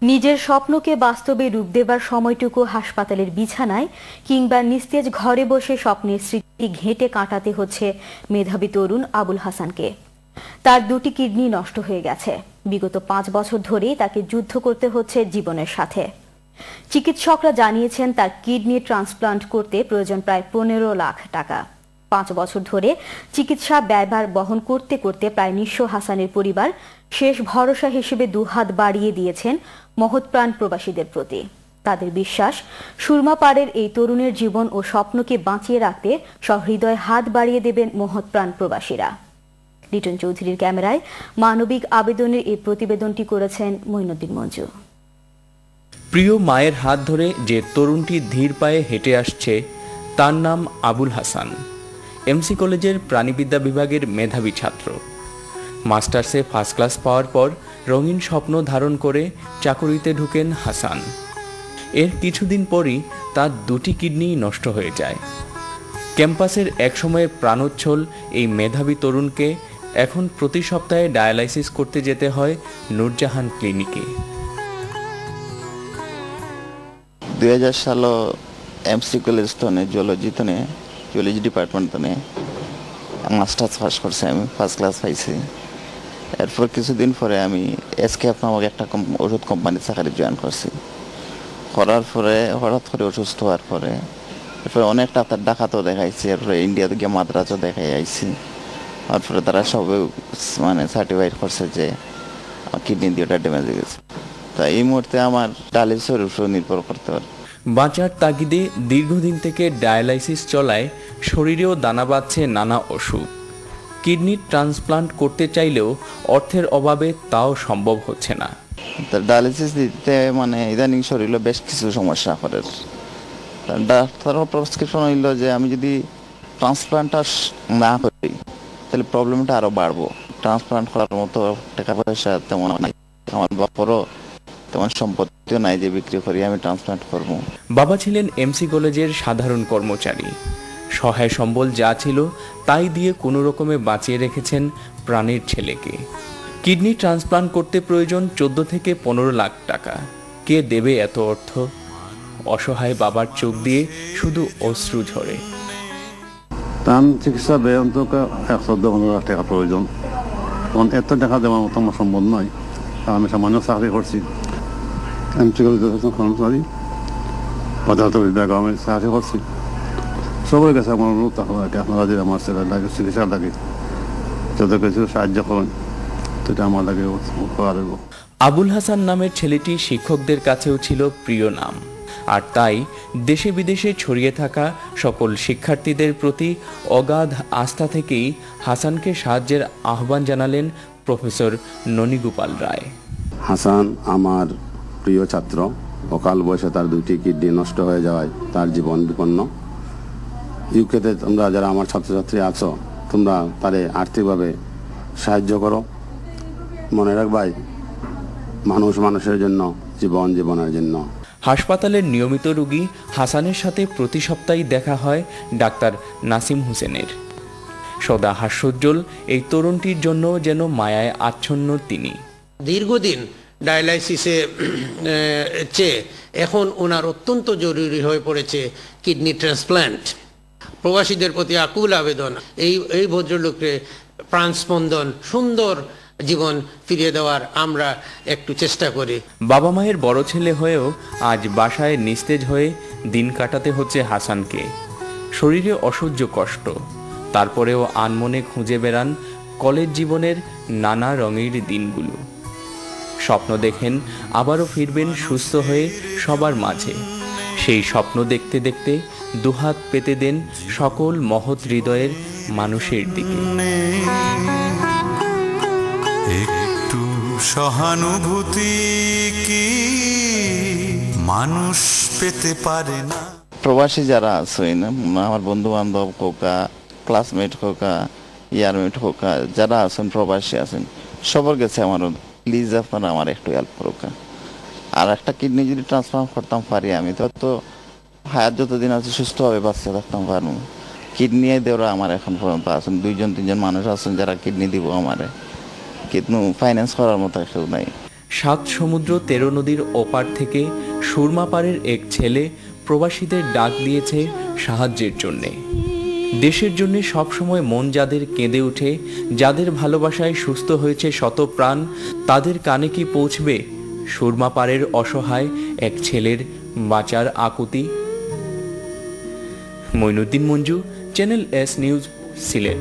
নিজের স্বপ্নকে বাস্তবে রূপ দেবার সময়টুকু হাসপাতালের বিছানায় কিংবা নিস্তেজ ঘরে বসে স্বপ্নের স্মৃতি ঘেঁটে কাটাতে হচ্ছে মেধাবী তরুণ আবুল হাসানকে। তার দুটি কিডনি নষ্ট হয়ে গেছে। বিগত 5 বছর ধরেই তাকে যুদ্ধ করতে হচ্ছে জীবনের সাথে। চিকিৎসকরা জানিয়েছেন তার কিডনি ট্রান্সপ্লান্ট করতে প্রয়োজন প্রায় 15 লাখ টাকা। 5 বছর ধরে চিকিৎসা ব্যয়ভার বহন করতে করতে প্রায় নিঃস্ব হাসানের পরিবার শেষ ভরসা হিসেবে দুহাত বাড়িয়ে দিয়েছেন মহৎপ্রাণ প্রবাসীদের প্রতি। তাদের বিশ্বাস, সুরমা পাড়ের এই তরুণের জীবন ও স্বপ্নকে বাঁচিয়ে রাখতে সহৃদয় হাত বাড়িয়ে দেবেন মহৎপ্রাণ প্রবাসীরা। লিটন চৌধুরীর ক্যামেরায় মানবিক আবেদনের এই প্রতিবেদনটি করেছেন মঈনুদ্দিন মঞ্জু। প্রিয় মায়ের হাত ধরে যে তরুণটি ধীর পায়ে হেঁটে আসছে তার নাম আবুল হাসান। এমসি কলেজের প্রাণীবিদ্যা বিভাগের মেধাবী ছাত্র। মাস্টার্সে ফার্স্ট ক্লাস পাওয়ার পর রঙিন স্বপ্ন ধারণ করে চাকুরিতে ঢুকেন হাসান। এর কিছুদিন পরই তার দুটি কিডনি নষ্ট হয়ে যায়। ক্যাম্পাসের একসময়ের প্রাণোচ্ছল এই মেধাবী তরুণকে এখন প্রতি সপ্তাহে ডায়ালাইসিস করতে যেতে হয় নূরজাহান ক্লিনিকে। 2000 সালে MC college zoology department masters pass করছি, আমি ফার্স্ট ক্লাস পাইছি। এরপর কিছুদিন পরে আমি এসকেপ নামক একটা ওষুধ কোম্পানি চাকরি জয়েন করছি। করার পরে হঠাৎ করে অসুস্থ হওয়ার পরে এরপরে অনেক ডাক্তার দেখাতেও দেখাইছি, এরপরে ইন্ডিয়াতে গিয়ে মাদ্রাজও দেখাই আইছি। তারপরে তারা সবে সার্টিফাইড করছে যে কিডনি দিয়ে ড্যামেজ হয়ে গেছে। তা এই মুহূর্তে আমার ডায়ালিসিসের উপর নির্ভর করতে পারে। বাঁচার তাগিদে দীর্ঘদিন থেকে ডায়ালাইসিস চলায় শরীরেও দানা বাঁধছে নানা অসুখ। কিডনি ট্রান্সপ্লান্ট করতে চাইলেও অর্থের অভাবে তাও সম্ভব হচ্ছে না। ডায়ালিসিস দিতে ইদানিং শরীরে বেশ কিছু সমস্যা করে। ডাক্তারও প্রেসক্রিপশন হইল যে আমি যদি ট্রান্সপ্লান্টটা না করি তাহলে প্রবলেমটা আরও বাড়বো। ট্রান্সপ্লান্ট করার মতো টাকা পয়সা তেমন নাই, আমার বাপরও তেমন সম্পত্তিও নাই যে বিক্রি করি আমি ট্রান্সপ্লান্ট করবো। বাবা ছিলেন এমসি কলেজের সাধারণ কর্মচারী। সহায় সম্বল যা ছিল তাই দিয়ে কোনো রকমে বাঁচিয়ে রেখেছেন প্রাণের ছেলেকে। কিডনি ট্রান্সপ্লান্ট করতে প্রয়োজন 14 থেকে 15 লাখ টাকা। কে দেবে এত অর্থ? অসহায় বাবার চোখ দিয়ে শুধু অশ্রু ঝরে। প্রাণ চিকিৎসা ব্যয় অন্তত 114-15 লাখ টাকা প্রয়োজন। এত টাকা দেওয়ার মতো আমার সম্ভব নয়। আমি সামান্য চাকরি করছি, এমসি কলেজের কর্মচারী, পদার্থ বিভাগে আমি চাকরি করছি। সবার কাছে আমার অনুরোধ থাকবে আপনারা যদি আমার ছেলের লাগে চিকিৎসা লাগে যত কিছু সাহায্য করেন সেটা আমার লাগে উপকার দেব। আবুল হাসান নামের ছেলেটি শিক্ষকদের কাছেও ছিল প্রিয় নাম। আর তাই দেশে বিদেশে ছড়িয়ে থাকা সকল শিক্ষার্থীদের প্রতি অগাধ আস্থা থেকেই হাসানকে সাহায্যের আহ্বান জানালেন প্রফেসর ননীগোপাল রায়। হাসান আমার প্রিয় ছাত্র। অকাল বয়সে তার দুটি কিডনি নষ্ট হয়ে যাওয়ায় তার জীবন বিপন্ন। ইউকেতে তোমরা যারা আমার ছাত্রছাত্রী আছো, তোমরা তারে আর্থিকভাবে সাহায্য করো। মনে রাখবাই, মানুষ মানুষের জন্য, জীবন জীবনের জন্য। হাসপাতালের নিয়মিত রোগী হাসানের সাথে প্রতি সপ্তাহে দেখা হয় ডাক্তার নাসিম হোসেনের। সদা হাস্যোজ্জ্বল এই তরুণটির জন্য যেন মায়ায় আচ্ছন্ন তিনি। দীর্ঘদিন ডায়ালাইসিসে চেয়ে এখন ওনার অত্যন্ত জরুরি হয়ে পড়েছে কিডনি ট্রান্সপ্ল্যান্ট। প্রবাসীদের প্রতি আকুল আবেদন, এই ভদ্রলোককে প্রাণস্পন্দন, সুন্দর জীবন ফিরিয়ে দেওয়ার আমরা একটু চেষ্টা করি। বাবা মায়ের বড় ছেলে হয়েও আজ বাসায় নিস্তেজ হয়ে দিন কাটাতে হচ্ছে হাসানকে। শরীরে অসহ্য কষ্ট, তারপরেও আনমনে খুঁজে বেড়ান কলেজ জীবনের নানা রঙের দিনগুলো। স্বপ্ন দেখেন আবারও ফিরবেন সুস্থ হয়ে সবার মাঝে। সেই স্বপ্ন দেখতে দেখতে দুহাত পেতে দেন সকল মহৎ হৃদয়ের মানুষের দিকে। একটু সহানুভূতি কি মানুষ পেতে পারে না? প্রবাসী যারা আছেন, আমার বন্ধু বান্ধব হোকা, ক্লাসমেট হোকা, ইয়ারমেট হোকা, যারা আছেন প্রবাসী আছেন, সবার কাছে আমার প্লিজ আপনারা আমার একটু হেল্প করোকা। আর একটা কিডনি যদি ট্রান্সপ্লান্ট করতাম পারি আমি তো হায়াত যতদিন আছে সুস্থভাবে বাঁচতে থাকতাম পারবো। কিডনি দেওয়া আমার এখন পর্যন্ত আছেন 2-3জন মানুষ আছেন যারা কিডনি দিব আমারে, কিন্তু ফাইন্যান্স করার মতো কেউ নাই। সাত সমুদ্র 13 নদীর ওপার থেকে সুরমাপাড়ের এক ছেলে প্রবাসীদের ডাক দিয়েছে সাহায্যের জন্যে। দেশের জন্য সবসময় মন যাদের কেঁদে ওঠে, যাদের ভালোবাসায় সুস্থ হয়েছে শত প্রাণ, তাদের কানে কি পৌঁছবে সুরমাপাড়ের অসহায় এক ছেলের বাঁচার আকুতি? Moinuddin Manju, channel S news, Sylhet.